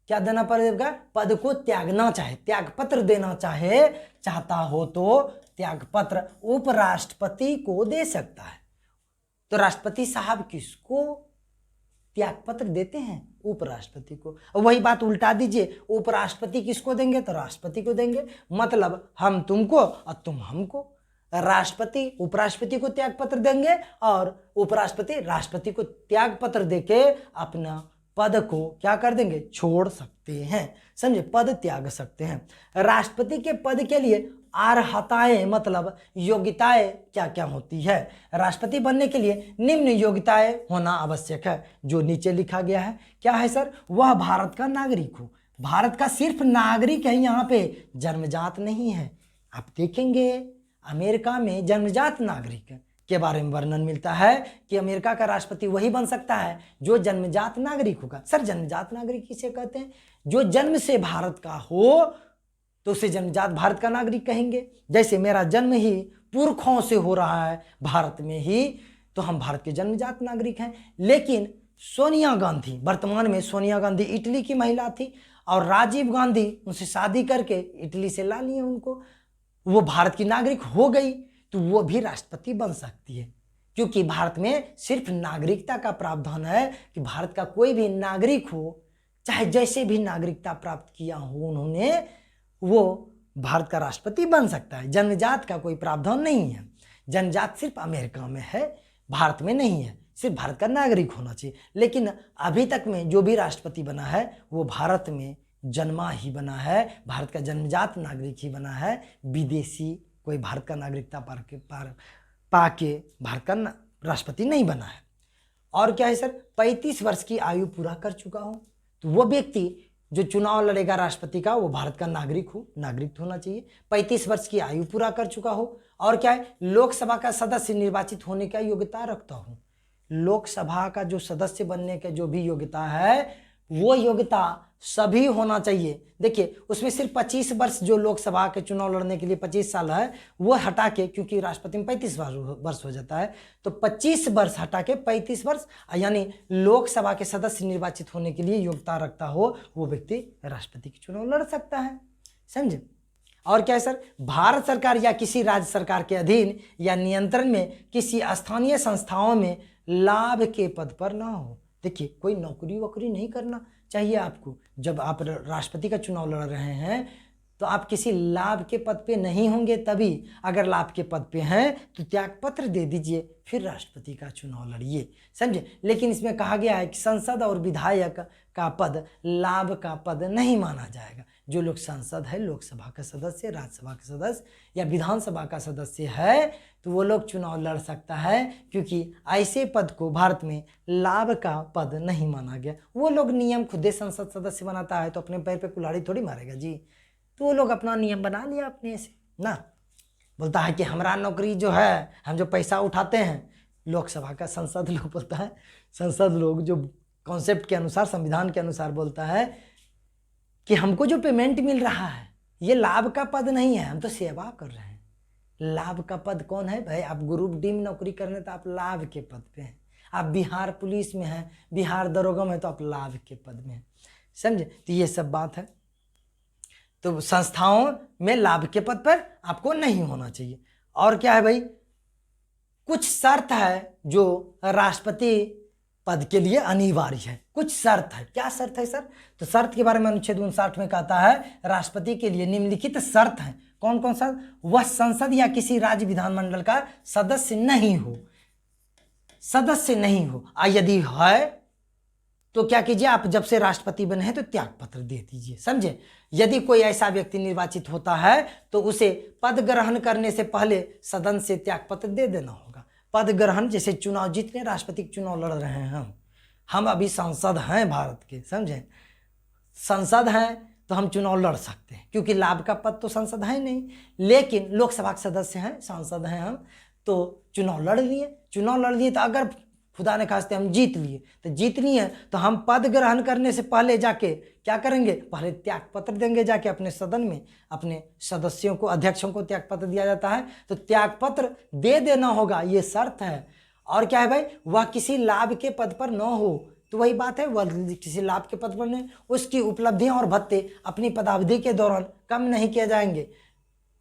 क्या देना पड़ेगा? पद को त्यागना चाहे, त्याग पत्र देना चाहता हो, तो त्याग पत्र उपराष्ट्रपति को दे सकता है। तो राष्ट्रपति साहब किसको त्याग पत्र देते हैं? उपराष्ट्रपति को। वही बात उल्टा दीजिए, उपराष्ट्रपति किसको देंगे? तो राष्ट्रपति को देंगे। मतलब हम तुमको और तुम हमको। राष्ट्रपति उपराष्ट्रपति को त्याग पत्र देंगे, और उपराष्ट्रपति राष्ट्रपति को त्याग पत्र देके अपना पद को क्या कर देंगे? छोड़ सकते हैं, समझे? पद त्याग सकते हैं। राष्ट्रपति के पद के लिए अर्हताएं, मतलब योग्यताएं क्या क्या होती है? राष्ट्रपति बनने के लिए निम्न योग्यताएं होना आवश्यक है, जो नीचे लिखा गया है। क्या है सर? वह भारत का नागरिक हो। भारत का सिर्फ नागरिक है, यहाँ पे जन्मजात नहीं है। आप देखेंगे अमेरिका में जन्मजात नागरिक के बारे में वर्णन मिलता है कि अमेरिका का राष्ट्रपति वही बन सकता है जो जन्मजात नागरिक होगा। सर, जन्मजात नागरिक किसे कहते हैं? जो जन्म से भारत का हो तो उसे जन्मजात भारत का नागरिक कहेंगे। जैसे मेरा जन्म ही पुरखों से हो रहा है भारत में ही, तो हम भारत के जन्मजात नागरिक हैं। लेकिन सोनिया गांधी, वर्तमान में सोनिया गांधी इटली की महिला थी, और राजीव गांधी उनसे शादी करके इटली से ला लिए उनको, वो भारत की नागरिक हो गई, तो वो भी राष्ट्रपति बन सकती है। क्योंकि भारत में सिर्फ नागरिकता का प्रावधान है कि भारत का कोई भी नागरिक हो, चाहे जैसे भी नागरिकता प्राप्त किया हो उन्होंने, वो भारत का राष्ट्रपति बन सकता है। जन्मजात का कोई प्रावधान नहीं है। जन्मजात सिर्फ अमेरिका में है, भारत में नहीं है। सिर्फ भारत का नागरिक होना चाहिए। लेकिन अभी तक में जो भी राष्ट्रपति बना है वो भारत में जन्मा ही बना है, भारत का जन्मजात नागरिक ही बना है। विदेशी कोई भारत का नागरिकता पाके भारत का राष्ट्रपति नहीं बना है। और क्या है सर, 35 वर्ष की आयु पूरा कर चुका हो तो वो व्यक्ति जो चुनाव लड़ेगा राष्ट्रपति का वो भारत का नागरिक होना चाहिए, 35 वर्ष की आयु पूरा कर चुका हो। और क्या है, लोकसभा का सदस्य निर्वाचित होने का योग्यता रखता हो। लोकसभा का जो सदस्य बनने का जो भी योग्यता है वो योग्यता सभी होना चाहिए। देखिए उसमें सिर्फ 25 वर्ष जो लोकसभा के चुनाव लड़ने के लिए 25 साल है वो हटा के, क्योंकि राष्ट्रपति में 35 वर्ष हो जाता है, तो 25 वर्ष हटा के 35 वर्ष यानी लोकसभा के सदस्य निर्वाचित होने के लिए योग्यता रखता हो वो व्यक्ति राष्ट्रपति के चुनाव लड़ सकता है। समझे। और क्या है सर, भारत सरकार या किसी राज्य सरकार के अधीन या नियंत्रण में किसी स्थानीय संस्थाओं में लाभ के पद पर ना हो। देखिए कोई नौकरी वोकरी नहीं करना चाहिए आपको। जब आप राष्ट्रपति का चुनाव लड़ रहे हैं तो आप किसी लाभ के पद पे नहीं होंगे, तभी अगर लाभ के पद पे हैं तो त्याग पत्र दे दीजिए, फिर राष्ट्रपति का चुनाव लड़िए। समझे। लेकिन इसमें कहा गया है कि संसद और विधायक का पद लाभ का पद नहीं माना जाएगा। जो लोग सांसद है, लोकसभा का सदस्य, राज्यसभा का सदस्य या विधानसभा का सदस्य है तो वो लोग चुनाव लड़ सकता है, क्योंकि ऐसे पद को भारत में लाभ का पद नहीं माना गया। वो लोग नियम खुद संसद सदस्य बनाता है तो अपने पैर पे कुल्हाड़ी थोड़ी मारेगा जी, तो वो लोग अपना नियम बना लिया अपने से ना। बोलता है कि हमारा नौकरी जो है, हम जो पैसा उठाते हैं, लोकसभा का संसद लोग बोलता है, संसद लोग जो कॉन्सेप्ट के अनुसार, संविधान के अनुसार बोलता है कि हमको जो पेमेंट मिल रहा है ये लाभ का पद नहीं है, हम तो सेवा कर रहे हैं। लाभ का पद कौन है भाई, आप ग्रुप डी में नौकरी कर रहे हैं तो आप लाभ के पद पे हैं। आप बिहार पुलिस में हैं, बिहार दरोगा में, तो आप लाभ के पद में हैं। समझे। तो ये सब बात है। तो संस्थाओं में लाभ के पद पर आपको नहीं होना चाहिए। और क्या है भाई, कुछ शर्त है जो राष्ट्रपति पद के लिए अनिवार्य है। कुछ शर्त है। क्या शर्त है सर, तो शर्त के बारे में अनुच्छेद 59 में कहता है राष्ट्रपति के लिए निम्नलिखित शर्त है। कौन कौन सा, वह संसद या किसी राज्य विधानमंडल का सदस्य नहीं हो, सदस्य नहीं हो। यदि है तो क्या कीजिए, आप जब से राष्ट्रपति बने हैं तो त्याग पत्र दे दीजिए। समझे। यदि कोई ऐसा व्यक्ति निर्वाचित होता है तो उसे पद ग्रहण करने से पहले सदन से त्याग पत्र दे देना होगा। पद ग्रहण, जैसे चुनाव जितने राष्ट्रपति चुनाव लड़ रहे हैं हम अभी सांसद हैं भारत के, समझे, संसद हैं तो हम चुनाव लड़ सकते हैं, क्योंकि लाभ का पद तो संसद है नहीं। लेकिन लोकसभा के सदस्य हैं, सांसद हैं हम, तो चुनाव लड़ लिए तो अगर खुदा ने खास्ते हम जीत लिए तो जीतनी है तो हम पद ग्रहण करने से पहले जाके क्या करेंगे, पहले त्याग पत्र देंगे जाके अपने सदन में। अपने सदस्यों को, अध्यक्षों को त्याग पत्र दिया जाता है तो त्याग पत्र दे देना होगा, ये शर्त है। और क्या है भाई, वह किसी लाभ के पद पर न हो, तो वही बात है, वह किसी लाभ के पद पर नहीं, उसकी उपलब्धियां और भत्ते अपनी पदावधि के दौरान कम नहीं किए जाएंगे।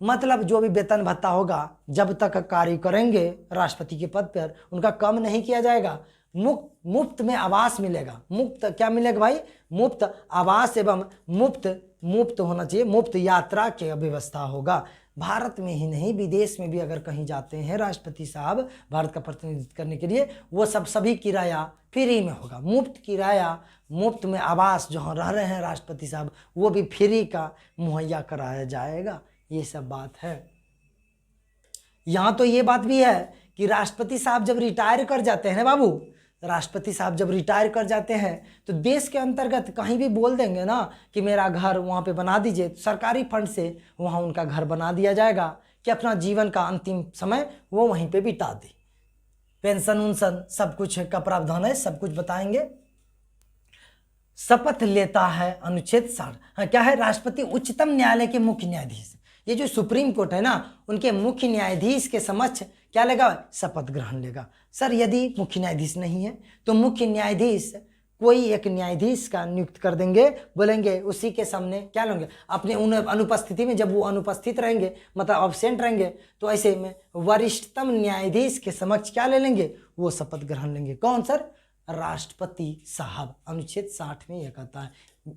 मतलब जो भी वेतन भत्ता होगा जब तक कार्य करेंगे राष्ट्रपति के पद पर उनका कम नहीं किया जाएगा। मुफ्त में आवास मिलेगा। मुफ्त क्या मिलेगा भाई, मुफ्त आवास एवं मुफ्त होना चाहिए, मुफ्त यात्रा की व्यवस्था होगा। भारत में ही नहीं, विदेश में भी अगर कहीं जाते हैं राष्ट्रपति साहब भारत का प्रतिनिधित्व करने के लिए, वो सभी किराया फ्री में होगा। मुफ्त किराया, मुफ्त में आवास जहाँ रह रहे हैं राष्ट्रपति साहब वो भी फ्री का मुहैया कराया जाएगा। ये सब बात है। यहाँ तो ये बात भी है कि राष्ट्रपति साहब जब रिटायर कर जाते हैं बाबू, राष्ट्रपति साहब जब रिटायर कर जाते हैं तो देश के अंतर्गत कहीं भी बोल देंगे ना कि मेरा घर वहाँ पे बना दीजिए, तो सरकारी फंड से वहाँ उनका घर बना दिया जाएगा कि अपना जीवन का अंतिम समय वो वहीं पे बिता दे। पेंशन उन्शन सब कुछ का प्रावधान है, सब कुछ बताएंगे। शपथ लेता है अनुच्छेद 60। हाँ, क्या है, राष्ट्रपति उच्चतम न्यायालय के मुख्य न्यायाधीश, ये जो सुप्रीम कोर्ट है ना उनके मुख्य न्यायाधीश के समक्ष क्या लेगा, शपथ ग्रहण लेगा। सर यदि मुख्य न्यायाधीश नहीं है तो मुख्य न्यायाधीश कोई एक न्यायाधीश का नियुक्त कर देंगे, बोलेंगे उसी के सामने क्या लेंगे, अपने अनुपस्थिति में, जब वो अनुपस्थित रहेंगे मतलब एब्सेंट रहेंगे तो ऐसे में वरिष्ठतम न्यायाधीश के समक्ष क्या ले लेंगे, वो शपथ ग्रहण लेंगे। कौन सर, राष्ट्रपति साहब। अनुच्छेद 60 में यह कहता है,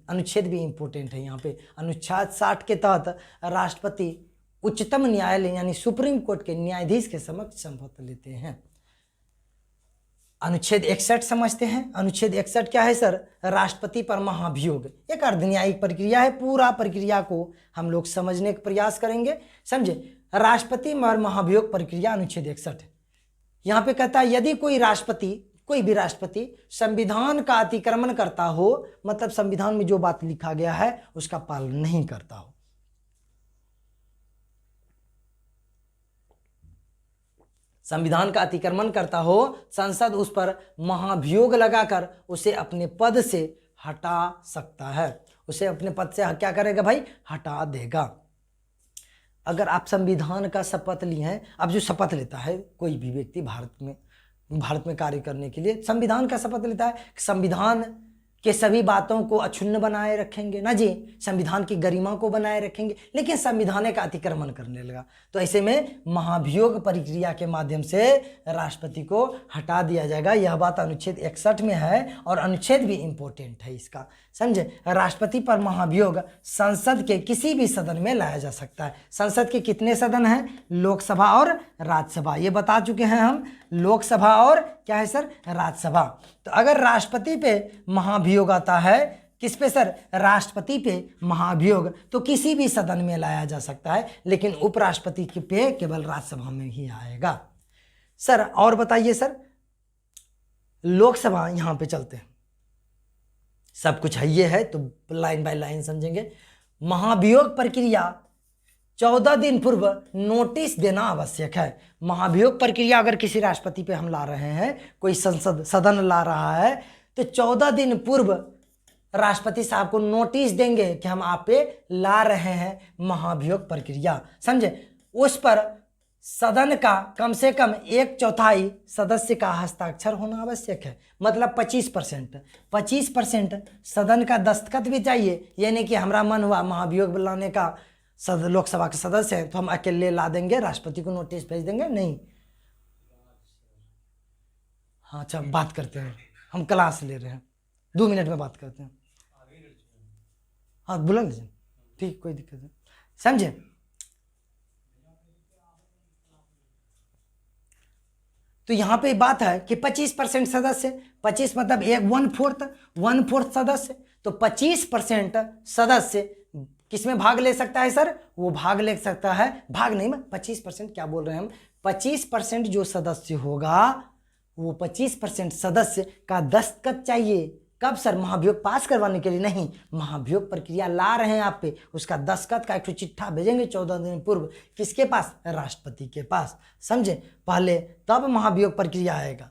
अनुच्छेद भी इंपॉर्टेंट है यहाँ पे। अनुच्छेद 60 के तहत राष्ट्रपति उच्चतम न्यायालय यानी सुप्रीम कोर्ट के न्यायाधीश के समक्ष शपथ लेते हैं। अनुच्छेद 61 समझते हैं। अनुच्छेद 61 क्या है सर? राष्ट्रपति पर महाभियोग एक अर्धन्यायिक प्रक्रिया है। पूरा प्रक्रिया को हम लोग समझने का प्रयास करेंगे, समझे। राष्ट्रपति पर महाभियोग प्रक्रिया अनुच्छेद 61 है। यहाँ पे कहता है यदि कोई भी राष्ट्रपति संविधान का अतिक्रमण करता हो, मतलब संविधान में जो बात लिखा गया है उसका पालन नहीं करता हो, संविधान का अतिक्रमण करता हो, संसद उस पर महाभियोग लगाकर उसे अपने पद से हटा सकता है। उसे अपने पद से क्या करेगा भाई? हटा देगा। अगर आप संविधान का शपथ लिए हैं, अब जो शपथ लेता है कोई भी व्यक्ति भारत में कार्य करने के लिए संविधान का शपथ लेता है, संविधान के सभी बातों को अक्षुण्ण बनाए रखेंगे ना जी, संविधान की गरिमा को बनाए रखेंगे, लेकिन संविधान का अतिक्रमण करने लगा तो ऐसे में महाभियोग प्रक्रिया के माध्यम से राष्ट्रपति को हटा दिया जाएगा। यह बात अनुच्छेद 61 में है और अनुच्छेद भी इंपॉर्टेंट है इसका, समझे। राष्ट्रपति पर महाभियोग संसद के किसी भी सदन में लाया जा सकता है। संसद के कितने सदन हैं? लोकसभा और राज्यसभा, ये बता चुके हैं हम, लोकसभा और क्या है सर? राज्यसभा। तो अगर राष्ट्रपति पे महाभियोग आता है, किस पे सर? राष्ट्रपति पे महाभियोग, तो किसी भी सदन में लाया जा सकता है, लेकिन उपराष्ट्रपति पे केवल राज्यसभा में ही आएगा। सर और बताइए सर, लोकसभा, यहां पे चलते हैं, सब कुछ है ये है तो लाइन बाय लाइन समझेंगे। महाभियोग प्रक्रिया 14 दिन पूर्व नोटिस देना आवश्यक है। महाभियोग प्रक्रिया अगर किसी राष्ट्रपति पे हम ला रहे हैं, कोई सदन ला रहा है, तो 14 दिन पूर्व राष्ट्रपति साहब को नोटिस देंगे कि हम आप पे ला रहे हैं महाभियोग प्रक्रिया, समझे। उस पर सदन का कम से कम 1/4 सदस्य का हस्ताक्षर होना आवश्यक है, मतलब 25% सदन का दस्तखत भी चाहिए। यानी कि हमारा मन हुआ महाभियोग लाने का, लोकसभा के सदस्य हैं तो हम अकेले ला देंगे, राष्ट्रपति को नोटिस भेज देंगे, नहीं। हाँ अच्छा, बात करते हैं, हम क्लास ले रहे हैं, 2 मिनट में बात करते हैं। हाँ बुला लीजिए, ठीक, कोई दिक्कत नहीं, समझे। तो यहाँ पे बात है कि 25% सदस्य, 25 मतलब 1/4 सदस्य, तो 25% सदस्य किसमें भाग ले सकता है सर? वो भाग ले सकता है, भाग नहीं, 25% क्या बोल रहे हैं हम, 25% जो सदस्य होगा वो 25% सदस्य का दस्तखत चाहिए। कब सर? महाभियोग पास करवाने के लिए नहीं, महाभियोग प्रक्रिया ला रहे हैं आप पे, उसका दस्तखत का एक चिट्ठा भेजेंगे 14 दिन पूर्व, किसके पास? राष्ट्रपति के पास, समझे। पहले तब महाभियोग प्रक्रिया आएगा।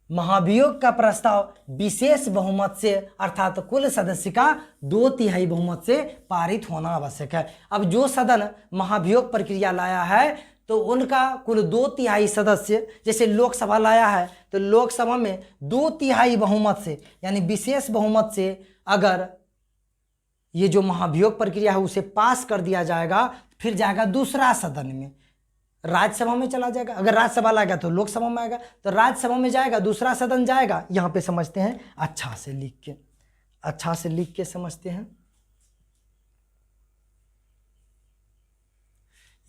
महाभियोग का प्रस्ताव विशेष बहुमत से, अर्थात कुल सदस्य का 2/3 बहुमत से पारित होना आवश्यक है। अब जो सदन महाभियोग प्रक्रिया लाया है तो उनका कुल 2/3 सदस्य, जैसे लोकसभा लाया है तो लोकसभा में 2/3 बहुमत से, यानी विशेष बहुमत से अगर ये जो महाभियोग प्रक्रिया है उसे पास कर दिया जाएगा, फिर जाएगा दूसरा सदन में, राज्यसभा में चला जाएगा। अगर राज्यसभा लाएगा तो लोकसभा में आएगा, तो राज्यसभा में जाएगा, दूसरा सदन जाएगा। यहाँ पे समझते हैं, अच्छा से लिख के समझते हैं।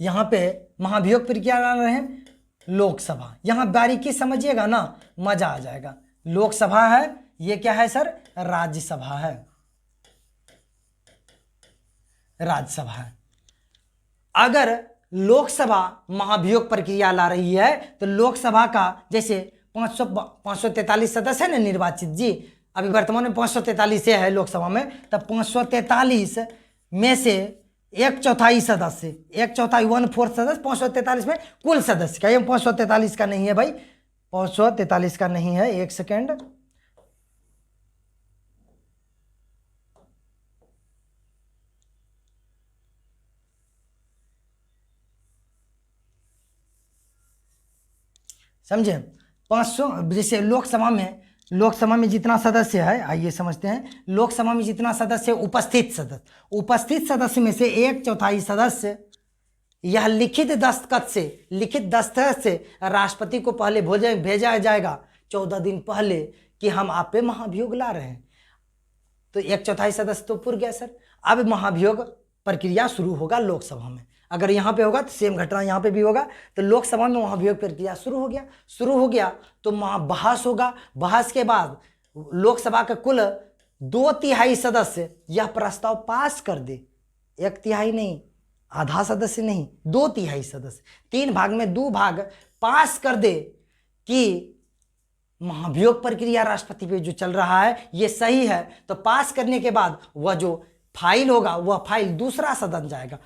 यहाँ पे महाभियोग प्रक्रिया ला रहे हैं लोकसभा, यहाँ बारीकी समझिएगा ना, मजा आ जाएगा। लोकसभा है, ये क्या है सर? राज्यसभा है, राज्यसभा है। अगर लोकसभा महाभियोग प्रक्रिया ला रही है तो लोकसभा का जैसे 543 सदस्य है ना निर्वाचित जी, अभी वर्तमान में 543 है लोकसभा में, तब 543 में से 1/4 सदस्य, 1/4 1/4 सदस्य 543 में कुल सदस्य का, ये 543 का नहीं है भाई, 543 का नहीं है, एक सेकेंड, समझे। 500 जैसे लोकसभा में जितना सदस्य है, आइए समझते हैं, लोकसभा में जितना सदस्य उपस्थित सदस्य में से 1/4 सदस्य यह लिखित दस्तखत से राष्ट्रपति को पहले भेजा जाएगा 14 दिन पहले कि हम आप पे महाभियोग ला रहे हैं। तो 1/4 सदस्य तो पुर गया सर। अब महाभियोग प्रक्रिया शुरू होगा लोकसभा में। अगर यहाँ पे होगा तो सेम घटना यहाँ पे भी होगा। तो लोकसभा में महाभियोग प्रक्रिया शुरू हो गया तो बहस होगा। बहस के बाद लोकसभा का कुल 2/3 सदस्य यह प्रस्ताव पास कर दे, 1/3 नहीं, आधा सदस्य नहीं, 2/3 सदस्य, 3 भाग में 2 भाग पास कर दे कि महाभियोग प्रक्रिया राष्ट्रपति पे जो चल रहा है ये सही है। तो पास करने के बाद वह जो फाइल होगा वह फाइल दूसरा सदन जाएगा,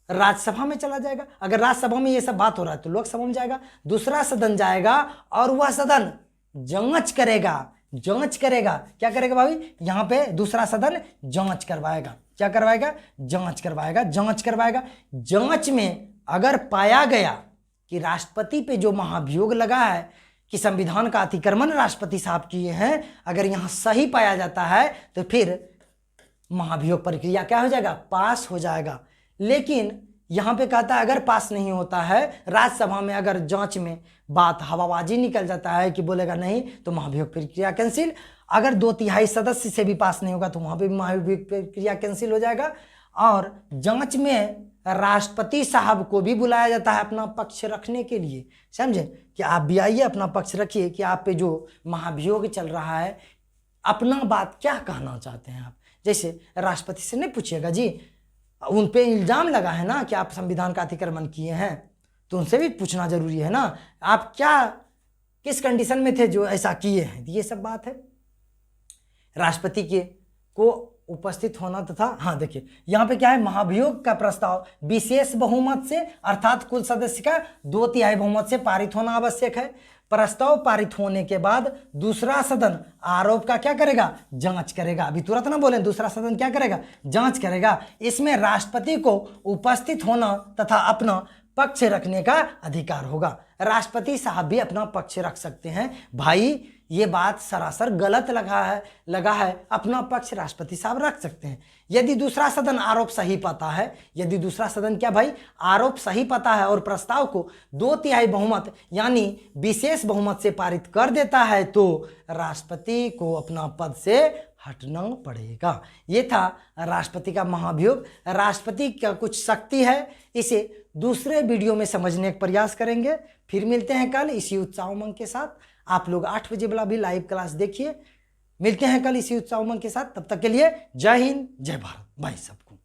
राज्यसभा में चला जाएगा। अगर राज्यसभा में ये सब बात हो रहा है तो लोकसभा में जाएगा, दूसरा सदन जाएगा और वह सदन जांच करेगा। क्या करेगा भाई? यहाँ पे दूसरा सदन जांच करवाएगा। क्या करवाएगा? जांच करवाएगा। जांच में अगर पाया गया कि राष्ट्रपति पे जो महाभियोग लगा है कि संविधान का अतिक्रमण राष्ट्रपति साहब किए हैं, अगर यहाँ सही पाया जाता है तो फिर महाभियोग प्रक्रिया क्या हो जाएगा? पास हो जाएगा। लेकिन यहाँ पे कहता है अगर पास नहीं होता है, राज्यसभा में अगर जांच में बात हवाबाजी निकल जाता है कि बोलेगा नहीं तो महाभियोग प्रक्रिया कैंसिल। अगर 2/3 सदस्य से भी पास नहीं होगा तो वहाँ पे भी महाभियोग प्रक्रिया कैंसिल हो जाएगा। और जांच में राष्ट्रपति साहब को भी बुलाया जाता है अपना पक्ष रखने के लिए। समझे कि आप भी आइए, अपना पक्ष रखिए कि आप पे जो महाभियोग चल रहा है अपना बात क्या कहना चाहते हैं आप। जैसे राष्ट्रपति से नहीं पूछिएगा जी, उन पे इल्ज़ाम लगा है ना कि आप संविधान का अतिक्रमण किए हैं, तो उनसे भी पूछना जरूरी है ना, आप क्या किस कंडीशन में थे जो ऐसा किए हैं। ये सब बात है। राष्ट्रपति के को उपस्थित होना तथा हाँ देखिए यहाँ पे क्या है, महाभियोग का प्रस्ताव विशेष बहुमत से अर्थात कुल सदस्य का 2/3 बहुमत से पारित होना आवश्यक है। प्रस्ताव पारित होने के बाद दूसरा सदन आरोप का क्या करेगा? जांच करेगा। अभी तुरंत ना बोले, दूसरा सदन क्या करेगा? जांच करेगा। इसमें राष्ट्रपति को उपस्थित होना तथा अपना पक्ष रखने का अधिकार होगा। राष्ट्रपति साहब भी अपना पक्ष रख सकते हैं। भाई ये बात सरासर गलत लगा है, अपना पक्ष राष्ट्रपति साहब रख सकते हैं। यदि दूसरा सदन आरोप सही पाता है, यदि दूसरा सदन क्या भाई आरोप सही पाता है और प्रस्ताव को 2/3 बहुमत यानी विशेष बहुमत से पारित कर देता है तो राष्ट्रपति को अपना पद से हटना पड़ेगा। ये था राष्ट्रपति का महाभियोग। राष्ट्रपति का कुछ शक्ति है, इसे दूसरे वीडियो में समझने का प्रयास करेंगे। फिर मिलते हैं कल इसी उत्साह उमंग के साथ। आप लोग 8 बजे वाला भी लाइव क्लास देखिए। मिलते हैं कल इसी उत्साह उमंग के साथ। तब तक के लिए जय हिंद, जय भारत। बाय सबको।